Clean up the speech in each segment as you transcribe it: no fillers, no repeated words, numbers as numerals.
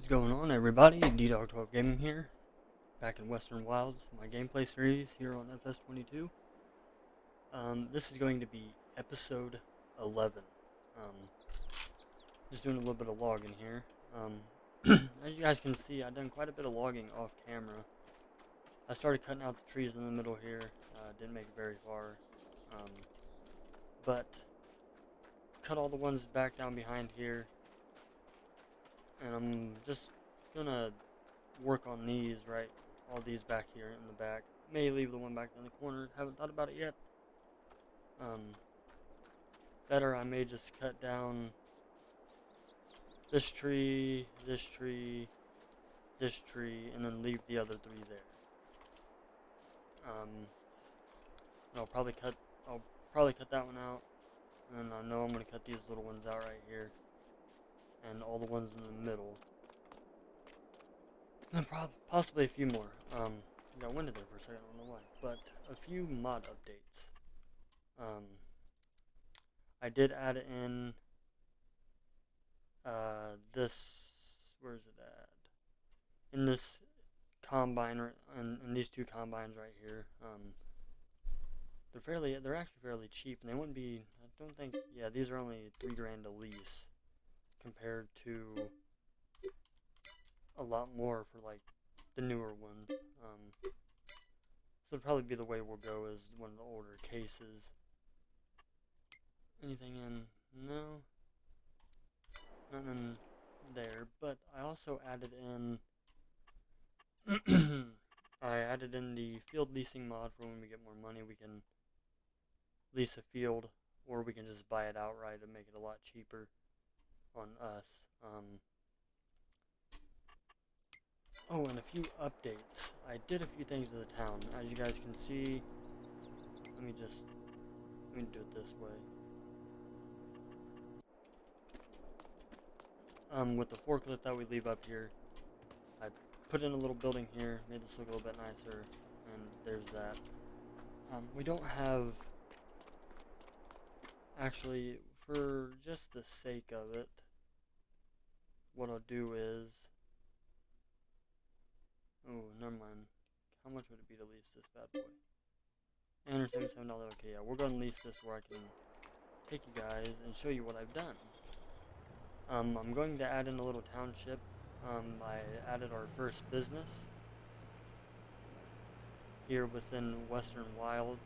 What is going on, everybody? D-Dog12 Gaming here, back in Western Wilds, my gameplay series here on Fs22. This is going to be episode 11. Just doing a little bit of logging here. As you guys can see, I've done quite a bit of logging off camera. I started cutting out the trees in the middle here. Didn't make it very far, but cut all the ones back down behind here. And I'm just gonna work on these, right? All these back here in the back. May leave the one back in the corner. Haven't thought about it yet. Better, I may just cut down this tree, this tree, this tree, and then leave the other three there. I'll probably cut that one out, and then I know I'm gonna cut these little ones out right here, and all the ones in the middle. And possibly a few more. Got winded there for a second, I don't know why. But a few mod updates. I did add in this, where is it at? In this combine, in these two combines right here. They're actually fairly cheap, and they wouldn't be, I don't think, yeah, these are only $3 grand a lease, compared to a lot more for like the newer ones. So it'll probably be the way we'll go, is one of the older cases. Anything in? No. Nothing in there, but I also added in the field leasing mod for when we get more money. We can lease a field, or we can just buy it outright and make it a lot cheaper on us. Oh, and a few updates. I did a few things to the town. As you guys can see, let me do it this way. With the forklift that we leave up here, I put in a little building here, made this look a little bit nicer, and there's that. We don't have, actually, for just the sake of it, what I'll do is, oh, never mind. How much would it be to lease this bad boy? $877. Okay, yeah, we're going to lease this where I can take you guys and show you what I've done. I'm going to add in a little township. I added our first business here within Western Wilds.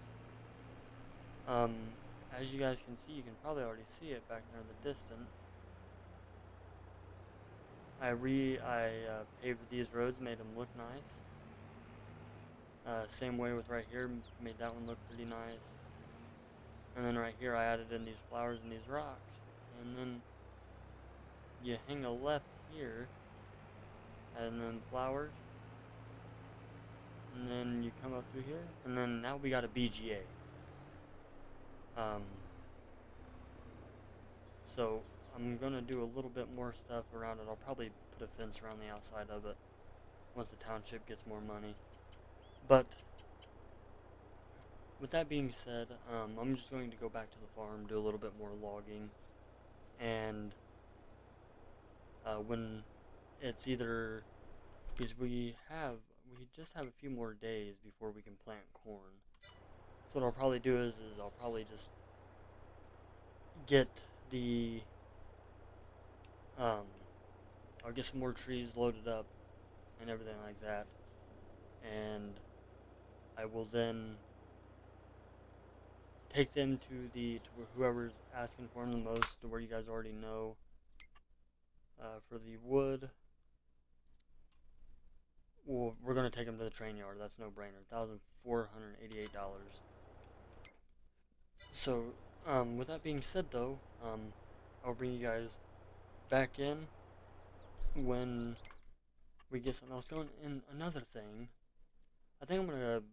As you guys can see, you can probably already see it back there in the distance. I paved these roads, made them look nice. Same way with right here, made that one look pretty nice. And then right here, I added in these flowers and these rocks. And then you hang a left here, and then flowers. And then you come up through here, and then now we got a BGA. So I'm gonna do a little bit more stuff around it. I'll probably put a fence around the outside of it once the township gets more money. But with that being said, I'm just going to go back to the farm, do a little bit more logging, and when it's either, because we just have a few more days before we can plant corn. So what I'll probably do is I'll probably just get the I'll get some more trees loaded up and everything like that, and I will then take them to whoever's asking for them the most, to where you guys already know. For the wood, well, we're going to take them to the train yard. That's no brainer. $1,488. So, with that being said, though, I'll bring you guys back in when we get something else going. And another thing, I think I'm going to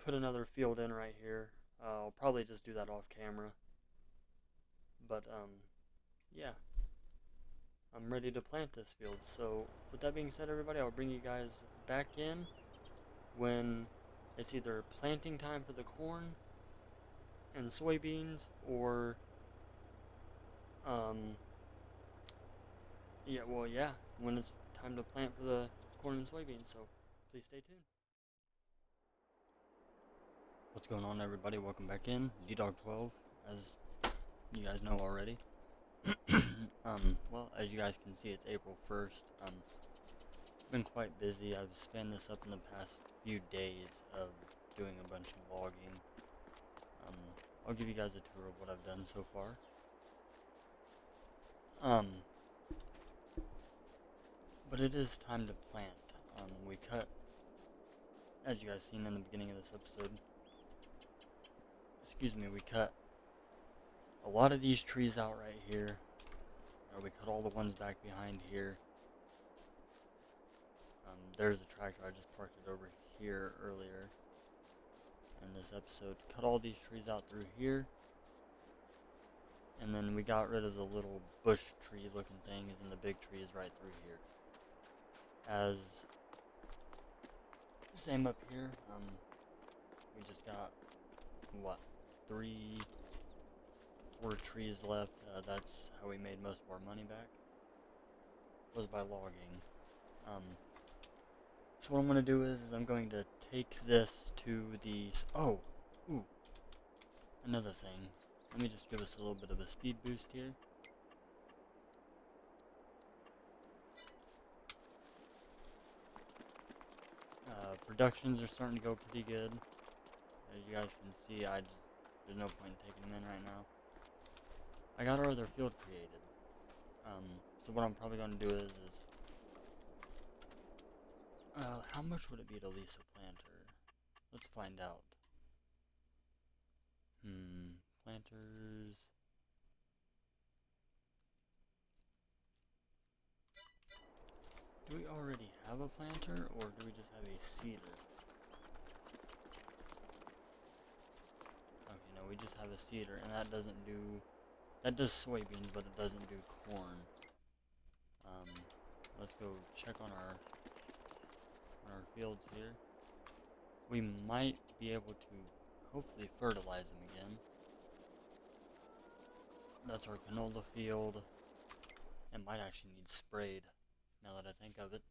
put another field in right here. I'll probably just do that off camera. But, yeah. I'm ready to plant this field. So, with that being said, everybody, I'll bring you guys back in when it's either planting time for the corn and soybeans, or yeah, when it's time to plant for the corn and soybeans, so please stay tuned. What's going on, everybody? Welcome back in. D-Dog12, as you guys know already. Well, as you guys can see, it's April 1st. Been quite busy. I've spanned this up in the past few days of doing a bunch of logging. I'll give you guys a tour of what I've done so far. But it is time to plant. We cut, as you guys seen in the beginning of this episode, we cut a lot of these trees out right here. We cut all the ones back behind here. There's a tractor, I just parked it over here earlier in this episode. Cut all these trees out through here. And then we got rid of the little bush tree looking things, and the big tree is right through here. As same up here, we just got, what, 4 trees left. That's how we made most of our money back, was by logging. So what I'm going to do is I'm going to take this to the, another thing. Let me just give us a little bit of a speed boost here. Productions are starting to go pretty good. As you guys can see, there's no point in taking them in right now. I got our other field created. So what I'm probably going to do is how much would it be to lease a planter? Let's find out. Planters. Do we already have a planter, or do we just have a seeder? Okay, no, we just have a seeder, and that doesn't do... That does soybeans, but it doesn't do corn. Let's go check on our fields here. We might be able to hopefully fertilize them again. That's our canola field. It might actually need sprayed, now that I think of it.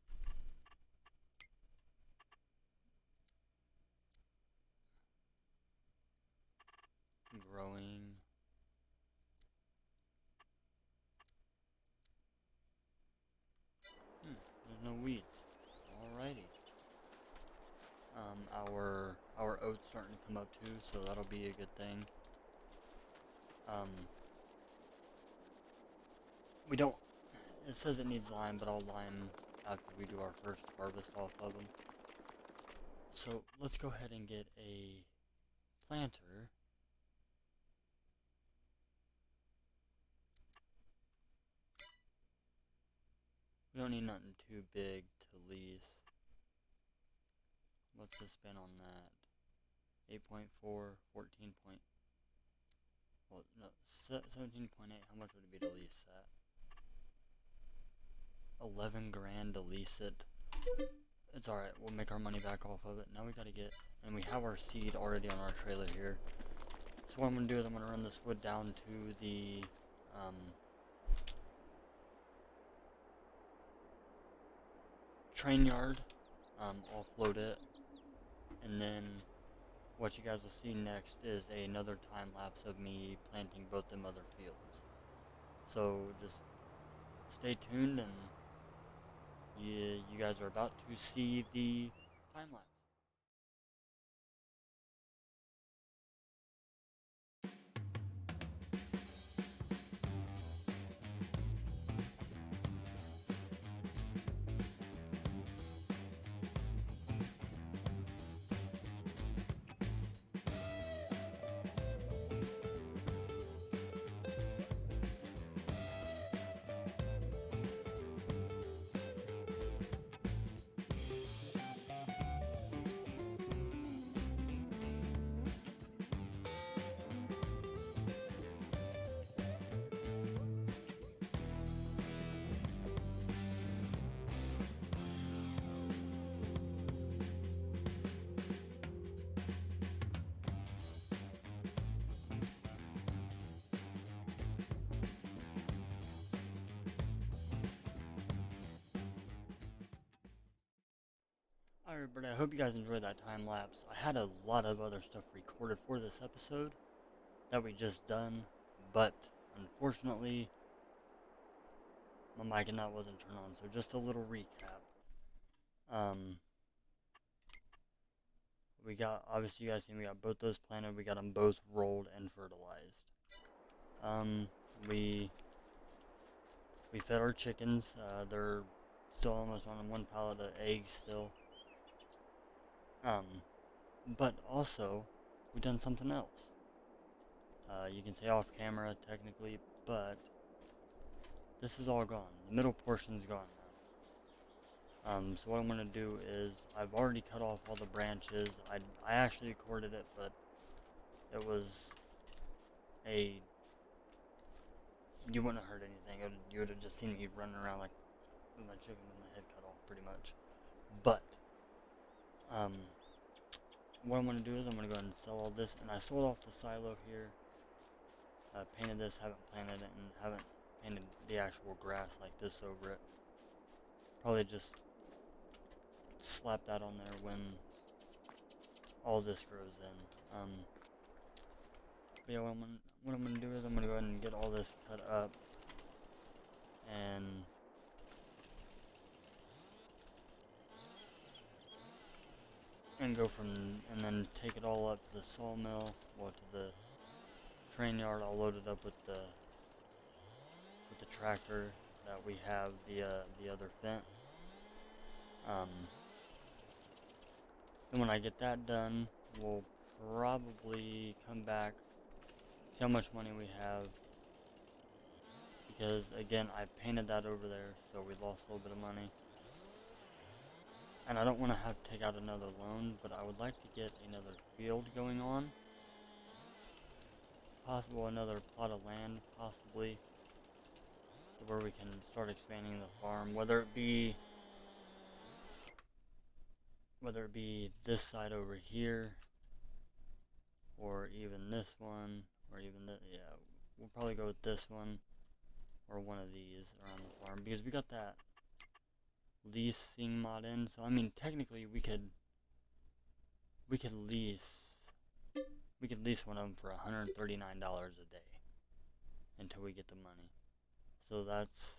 Growing. There's no weeds. Alrighty. Our oats starting to come up too, so that'll be a good thing. We don't... It says it needs lime, but I'll lime after we do our first harvest off of them. So let's go ahead and get a planter. We don't need nothing too big to lease. What's the spin on that? 8.4, 14 point... Well, no, 17.8. How much would it be to lease that? 11 grand to lease it. It's alright, we'll make our money back off of it. Now we gotta get... And we have our seed already on our trailer here. So what I'm gonna do is I'm gonna run this wood down to the... train yard. Offload it. And then what you guys will see next is another time lapse of me planting both them other fields. So just stay tuned, and you guys are about to see the time lapse. Alright everybody, I hope you guys enjoyed that time lapse. I had a lot of other stuff recorded for this episode that we just done, but unfortunately my mic and that wasn't turned on, so just a little recap. We got, obviously you guys seen we got both those planted, we got them both rolled and fertilized. We fed our chickens, they're still almost on one pallet of eggs still. But also, we done something else. You can say off camera technically, but this is all gone. The middle portion's gone now. So what I'm gonna do is I've already cut off all the branches. I actually recorded it, but it was you wouldn't have heard anything. You would have just seen me running around like with my chicken with my head cut off, pretty much. But what I'm gonna do is I'm gonna go ahead and sell all this, and I sold off the silo here. Painted this, haven't planted it, and haven't painted the actual grass like this over it. Probably just slap that on there when all this grows in. But yeah, what I'm gonna do is I'm gonna go ahead and get all this cut up and and then take it all up to the sawmill, or to the train yard. I'll load it up with the tractor that we have, the other Fent. And when I get that done, we'll probably come back, see how much money we have, because again I painted that over there, so we lost a little bit of money. And I don't want to have to take out another loan, but I would like to get another field going on. Possible another plot of land, possibly, where we can start expanding the farm, whether it be this side over here, or even this one, or even this. Yeah, we'll probably go with this one, or one of these around the farm, because we got that leasing mod in. So I mean, technically we could lease one of them for $139 a day until we get the money. So that's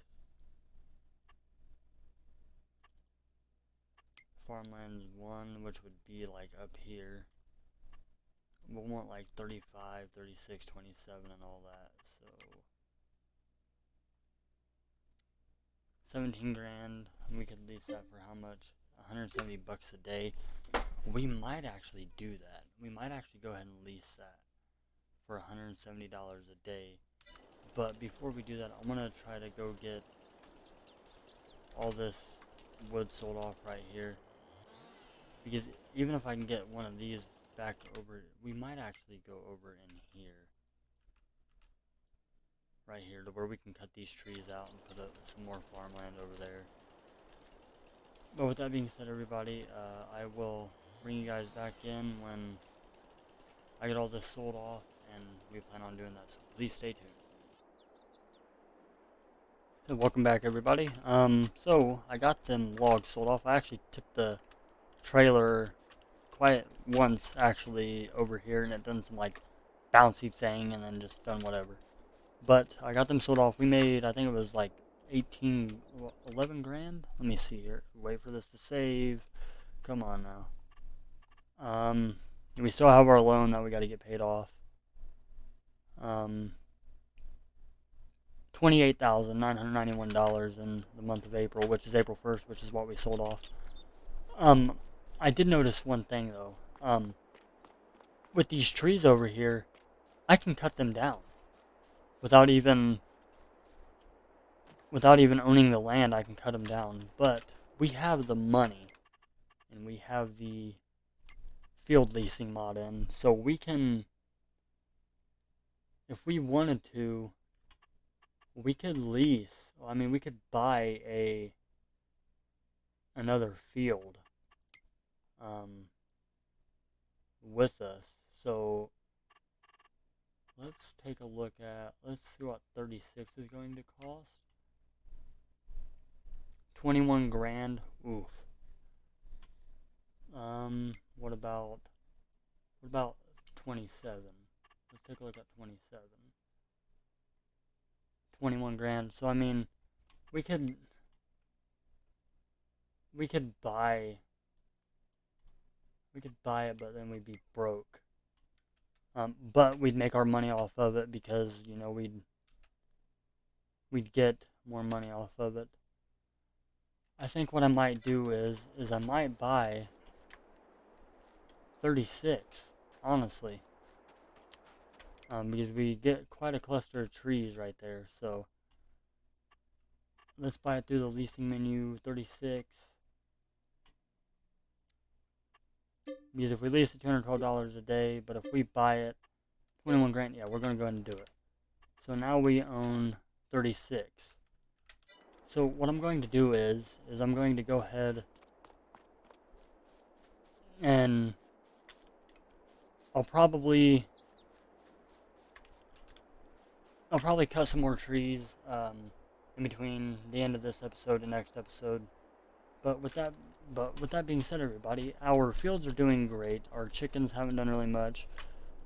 farmlands 1, which would be like up here. We'll want like 35, 36, 27 and all that. So 17 grand. We could lease that for how much? 170 bucks a day. We might actually do that. We might actually go ahead and lease that for $170 a day. But before we do that, I'm gonna try to go get all this wood sold off right here, because even if I can get one of these back over, we might actually go over in here, right here, to where we can cut these trees out and put up some more farmland over there. But with that being said, everybody, I will bring you guys back in when I get all this sold off, and we plan on doing that, so please stay tuned. So welcome back, everybody. So I got them logs sold off. I actually tipped the trailer quite once, actually, over here, and it done some like bouncy thing, and then just done whatever. But I got them sold off. We made, I think it was like 11 grand. Let me see here. Wait for this to save. Come on now. We still have our loan that we got to get paid off. $28,991 in the month of April, which is April 1st, which is what we sold off. I did notice one thing though. With these trees over here, I can cut them down without even owning the land. I can cut them down, but we have the money and we have the field leasing mod in, so we can, if we wanted to, we could lease. I mean, we could buy another field with us. So let's take a look at, let's see what 36 is going to cost. 21 grand. Oof. What about 27? Let's take a look at 27. 21 grand. So I mean, we could buy it, but then we'd be broke. But we'd make our money off of it because we'd get more money off of it. I think what I might do is I might buy 36, honestly. Because we get quite a cluster of trees right there, so let's buy it through the leasing menu, 36. Because if we lease it $212 a day, but if we buy it 21 grand, yeah, we're going to go ahead and do it. So now we own 36. So what I'm going to do is I'm going to go ahead and I'll probably cut some more trees in between the end of this episode and next episode. But with that being said, everybody, our fields are doing great. Our chickens haven't done really much.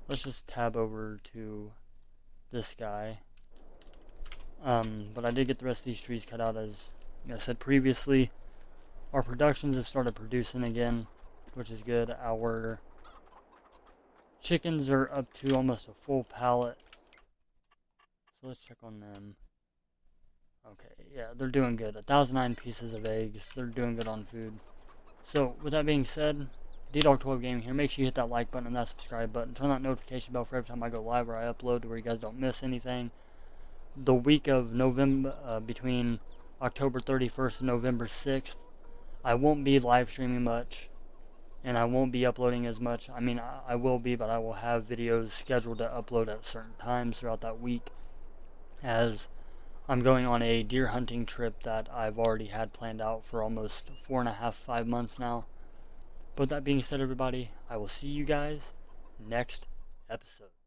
Let's just tab over to this guy. But I did get the rest of these trees cut out, as I said previously. Our productions have started producing again, which is good. Our chickens are up to almost a full pallet. So let's check on them. Okay, yeah, they're doing good. 1,009 pieces of eggs. They're doing good on food. So, with that being said, D-Dog12 Gaming here. Make sure you hit that like button and that subscribe button. Turn that notification bell for every time I go live or I upload, to where you guys don't miss anything. The week of November, between October 31st and November 6th, I won't be live streaming much, and I won't be uploading as much. I mean, I will be, but I will have videos scheduled to upload at certain times throughout that week, as I'm going on a deer hunting trip that I've already had planned out for almost 4.5, 5 months now. But that being said, everybody, I will see you guys next episode.